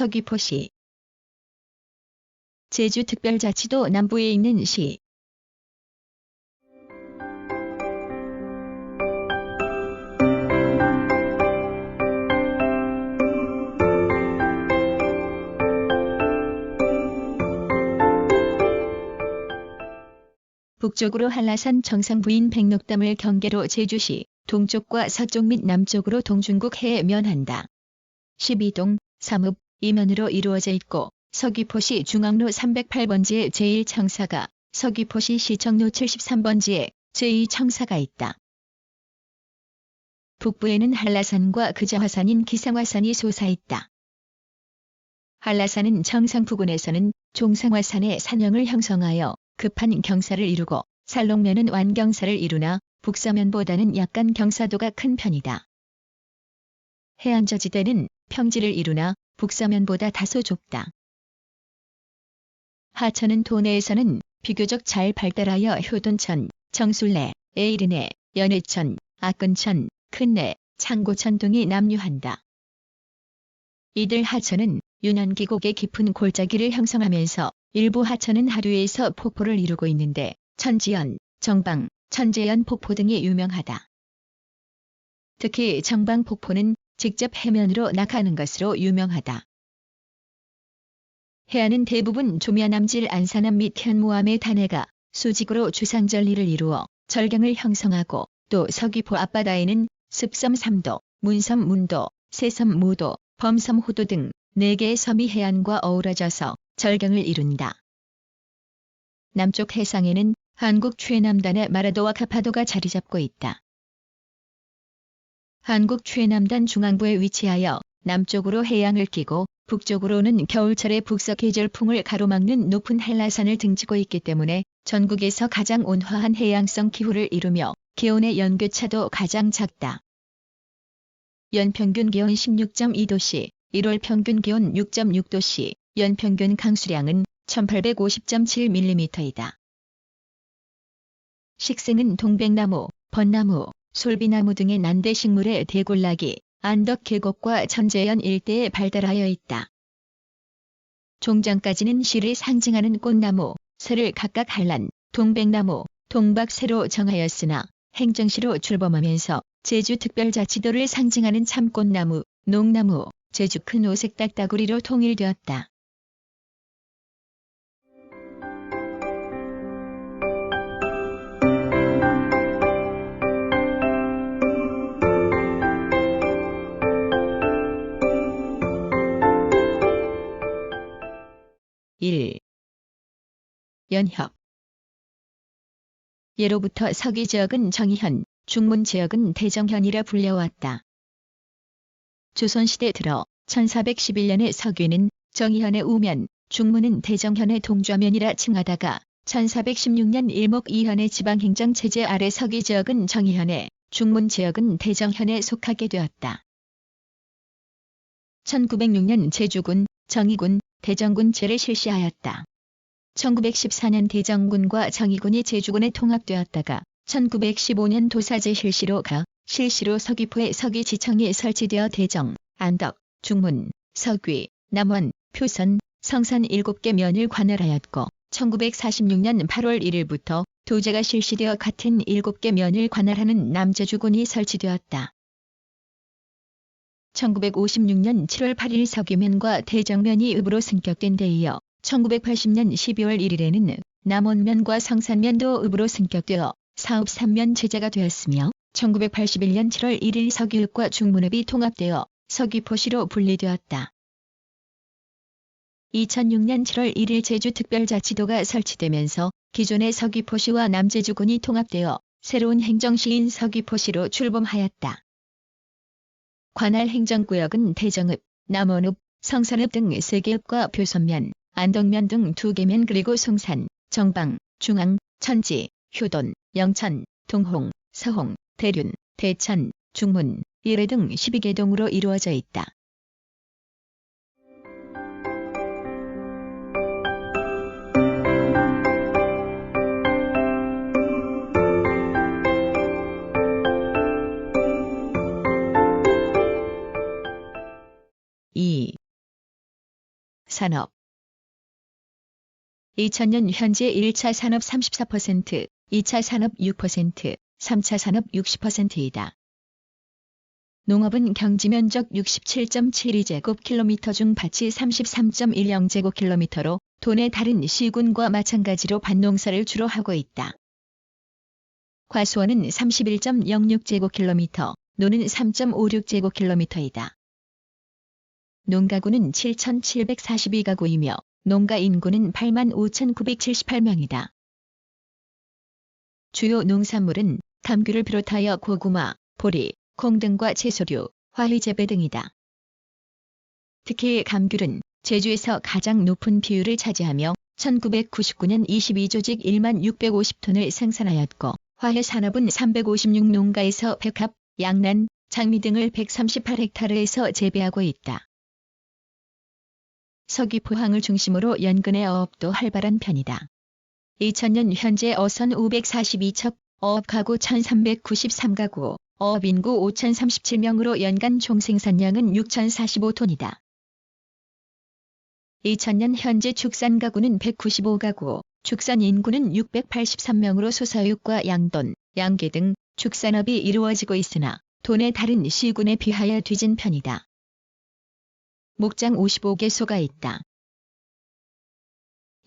서귀포시. 제주특별자치도 남부에 있는 시. 북쪽으로 한라산 정상 부인 백록담을 경계로 제주시 동쪽과 서쪽 및 남쪽으로 동중국 해에 면한다. 12동, 3읍, 이면으로 이루어져 있고 서귀포시 중앙로 308번지에 제1청사가, 서귀포시 시청로 73번지에 제2청사가 있다. 북부에는 한라산과 그저화산인 기상화산이 솟아있다. 한라산은 정상 부근에서는 종상화산의 산형을 형성하여 급한 경사를 이루고 살롱면은 완경사를 이루나 북서면보다는 약간 경사도가 큰 편이다. 해안저지대는 평지를 이루나 북서면보다 다소 좁다. 하천은 도내에서는 비교적 잘 발달하여 효돈천, 정술래, 에이르내, 연해천, 악근천, 큰내, 창고천 등이 남유한다. 이들 하천은 윤현기곡의 깊은 골짜기를 형성하면서 일부 하천은 하류에서 폭포를 이루고 있는데 천지연, 정방, 천재연 폭포 등이 유명하다. 특히 정방 폭포는 직접 해면으로 나가는 것으로 유명하다. 해안은 대부분 조미안암질 안산암 및 현무암의 단해가 수직으로 주상절리를 이루어 절경을 형성하고 또 서귀포 앞바다에는 습섬 3도, 문섬 문도, 새섬 무도, 범섬 호도 등 4개의 섬이 해안과 어우러져서 절경을 이룬다. 남쪽 해상에는 한국 최남단의 마라도와 가파도가 자리잡고 있다. 한국 최남단 중앙부에 위치하여 남쪽으로 해양을 끼고 북쪽으로는 겨울철의 북서계절풍을 가로막는 높은 한라산을 등지고 있기 때문에 전국에서 가장 온화한 해양성 기후를 이루며 기온의 연교차도 가장 작다. 연평균 기온 16.2도씨, 1월 평균 기온 6.6도씨, 연평균 강수량은 1850.7mm이다. 식생은 동백나무, 벚나무, 솔비나무 등의 난대식물의 대골락이 안덕 계곡과 천재연 일대에 발달하여 있다. 종장까지는 시를 상징하는 꽃나무, 새를 각각 한란, 동백나무, 동박새로 정하였으나 행정시로 출범하면서 제주특별자치도를 상징하는 참꽃나무, 농나무, 제주 큰 오색 딱따구리로 통일되었다. 연협. 예로부터 서귀 지역은 정의현, 중문 지역은 대정현이라 불려왔다. 조선시대 들어 1411년에 서귀는 정의현의 우면, 중문은 대정현의 동좌면이라 칭하다가 1416년 일목2현의 지방행정 체제 아래 서귀 지역은 정의현에, 중문 지역은 대정현에 속하게 되었다. 1906년 제주군, 정의군, 대정군제를 실시하였다. 1914년 대정군과 정의군이 제주군에 통합되었다가 1915년 도사제 실시로 서귀포에 서귀지청이 설치되어 대정, 안덕, 중문, 서귀, 남원, 표선, 성산 7개 면을 관할하였고 1946년 8월 1일부터 도제가 실시되어 같은 7개 면을 관할하는 남제주군이 설치되었다. 1956년 7월 8일 서귀면과 대정면이 읍으로 승격된 데 이어 1980년 12월 1일에는 남원면과 성산면도 읍으로 승격되어 사읍 3면 체제가 되었으며 1981년 7월 1일 서귀읍과 중문읍이 통합되어 서귀포시로 분리되었다. 2006년 7월 1일 제주특별자치도가 설치되면서 기존의 서귀포시와 남제주군이 통합되어 새로운 행정시인 서귀포시로 출범하였다. 관할 행정구역은 대정읍, 남원읍, 성산읍 등 3개읍과 표선면, 안덕면 등 2개면 그리고 송산, 정방, 중앙, 천지, 효돈, 영천, 동홍, 서홍, 대륜, 대천, 중문, 일회 등 12개 동으로 이루어져 있다. 산업 2000년 현재 1차 산업 34%, 2차 산업 6%, 3차 산업 60%이다. 농업은 경지면적 67.72제곱킬로미터 중 밭이 33.10제곱킬로미터로 도내 다른 시군과 마찬가지로 밭농사를 주로 하고 있다. 과수원은 31.06제곱킬로미터, 노는 3.56제곱킬로미터이다. 농가구는 7,742가구이며 농가 인구는 85,978명이다. 주요 농산물은 감귤을 비롯하여 고구마, 보리, 콩 등과 채소류, 화훼재배 등이다. 특히 감귤은 제주에서 가장 높은 비율을 차지하며 1999년 22조직 1만 650톤을 생산하였고 화훼산업은 356농가에서 백합, 양란, 장미 등을 138헥타르에서 재배하고 있다. 서귀포항을 중심으로 연근의 어업도 활발한 편이다. 2000년 현재 어선 542척, 어업가구 1393가구, 어업인구 5037명으로 연간 총생산량은 6045톤이다. 2000년 현재 축산가구는 195가구, 축산인구는 683명으로 소사육과 양돈, 양계 등 축산업이 이루어지고 있으나 도내 다른 시군에 비하여 뒤진 편이다. 목장 55개소가 있다.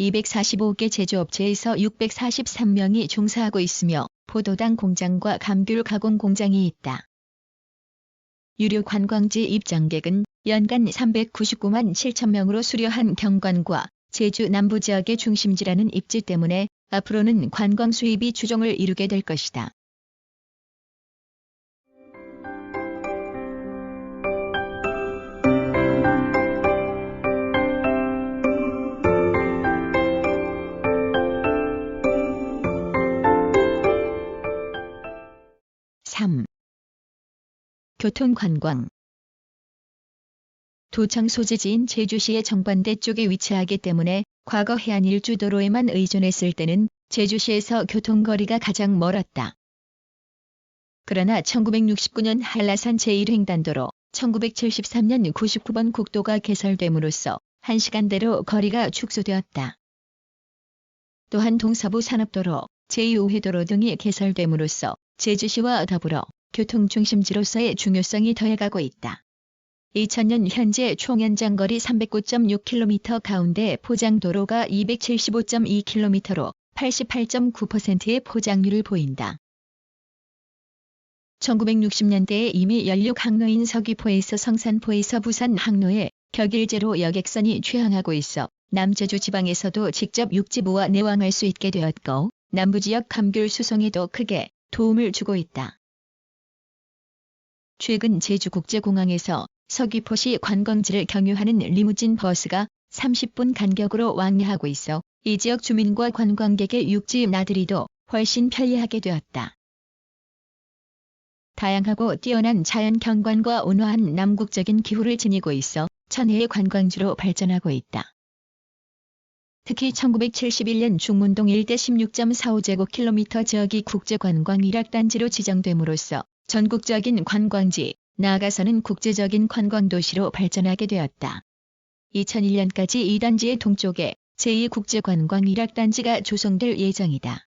245개 제조업체에서 643명이 종사하고 있으며 포도당 공장과 감귤 가공 공장이 있다. 유료 관광지 입장객은 연간 399만 7천 명으로 수려한 경관과 제주 남부지역의 중심지라는 입지 때문에 앞으로는 관광 수입이 주종을 이루게 될 것이다. 교통관광 도청 소재지인 제주시의 정반대 쪽에 위치하기 때문에 과거 해안 일주도로에만 의존했을 때는 제주시에서 교통거리가 가장 멀었다. 그러나 1969년 한라산 제1횡단도로, 1973년 99번 국도가 개설됨으로써 1시간대로 거리가 축소되었다. 또한 동서부 산업도로, 제2호회도로 등이 개설됨으로써 제주시와 더불어 교통중심지로서의 중요성이 더해가고 있다. 2000년 현재 총연장거리 309.6km 가운데 포장도로가 275.2km로 88.9%의 포장률을 보인다. 1960년대에 이미 연륙 항로인 서귀포에서 성산포에서 부산 항로에 격일제로 여객선이 취항하고 있어 남제주 지방에서도 직접 육지부와 내왕할 수 있게 되었고 남부지역 감귤 수송에도 크게 도움을 주고 있다. 최근 제주국제공항에서 서귀포시 관광지를 경유하는 리무진 버스가 30분 간격으로 왕래하고 있어 이 지역 주민과 관광객의 육지 나들이도 훨씬 편리하게 되었다. 다양하고 뛰어난 자연 경관과 온화한 남국적인 기후를 지니고 있어 천혜의 관광지로 발전하고 있다. 특히 1971년 중문동 일대 16.45제곱킬로미터 지역이 국제관광 일학단지로 지정됨으로써 전국적인 관광지, 나아가서는 국제적인 관광도시로 발전하게 되었다. 2001년까지 이 단지의 동쪽에 제2국제관광 일학단지가 조성될 예정이다.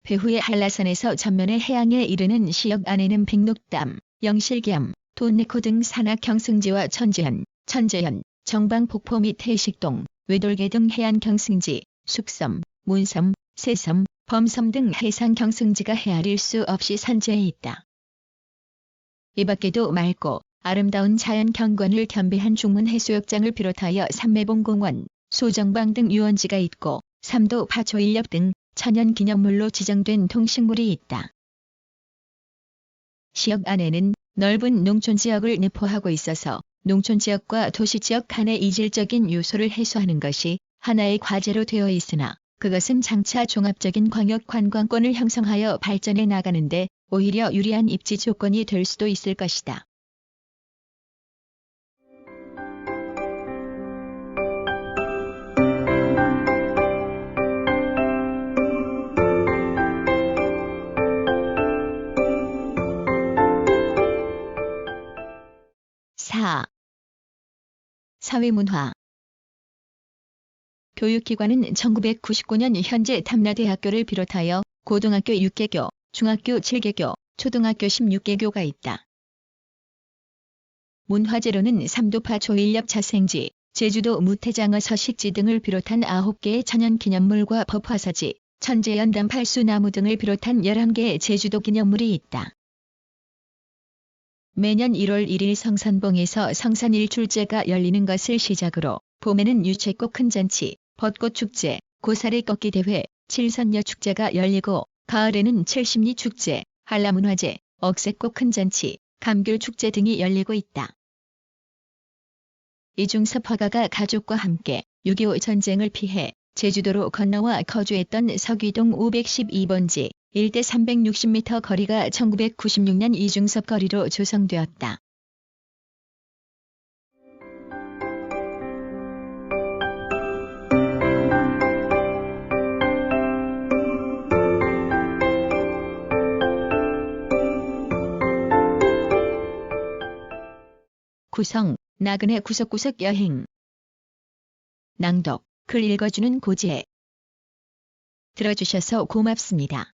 배후의 한라산에서 전면의 해양에 이르는 시역 안에는 백록담, 영실겸, 돈네코 등 산악 경승지와 천재현, 정방폭포 및 해식동, 외돌개 등 해안 경승지, 숙섬, 문섬, 새섬, 범섬 등 해상 경승지가 헤아릴 수 없이 산지에 있다. 이 밖에도 맑고 아름다운 자연 경관을 겸비한 중문 해수욕장을 비롯하여 삼매봉공원, 소정방 등 유원지가 있고 삼도 파초인력 등 천연기념물로 지정된 동식물이 있다. 시역 안에는 넓은 농촌지역을 내포하고 있어서 농촌지역과 도시지역 간의 이질적인 요소를 해소하는 것이 하나의 과제로 되어 있으나 그것은 장차 종합적인 광역 관광권을 형성하여 발전해 나가는 데 오히려 유리한 입지 조건이 될 수도 있을 것이다. 사회문화. 교육기관은 1999년 현재 담라대학교를 비롯하여 고등학교 6개교, 중학교 7개교, 초등학교 16개교가 있다. 문화재로는 삼도파 조일렵 자생지, 제주도 무태장어 서식지 등을 비롯한 9개의 천연기념물과 법화사지, 천재연담 팔수나무 등을 비롯한 11개의 제주도 기념물이 있다. 매년 1월 1일 성산봉에서 성산일출제가 열리는 것을 시작으로 봄에는 유채꽃 큰잔치, 벚꽃축제, 고사리 꺾기 대회, 칠선녀 축제가 열리고 가을에는 칠십리 축제, 한라문화제, 억새꽃 큰잔치, 감귤축제 등이 열리고 있다. 이중섭 화가가 가족과 함께 6.25 전쟁을 피해 제주도로 건너와 거주했던 서귀동 512번지 일대 360m 거리가 1996년 이중섭 거리로 조성되었다. 구성, 나그네 구석구석 여행. 낭독, 글 읽어주는 고지혜. 들어주셔서 고맙습니다.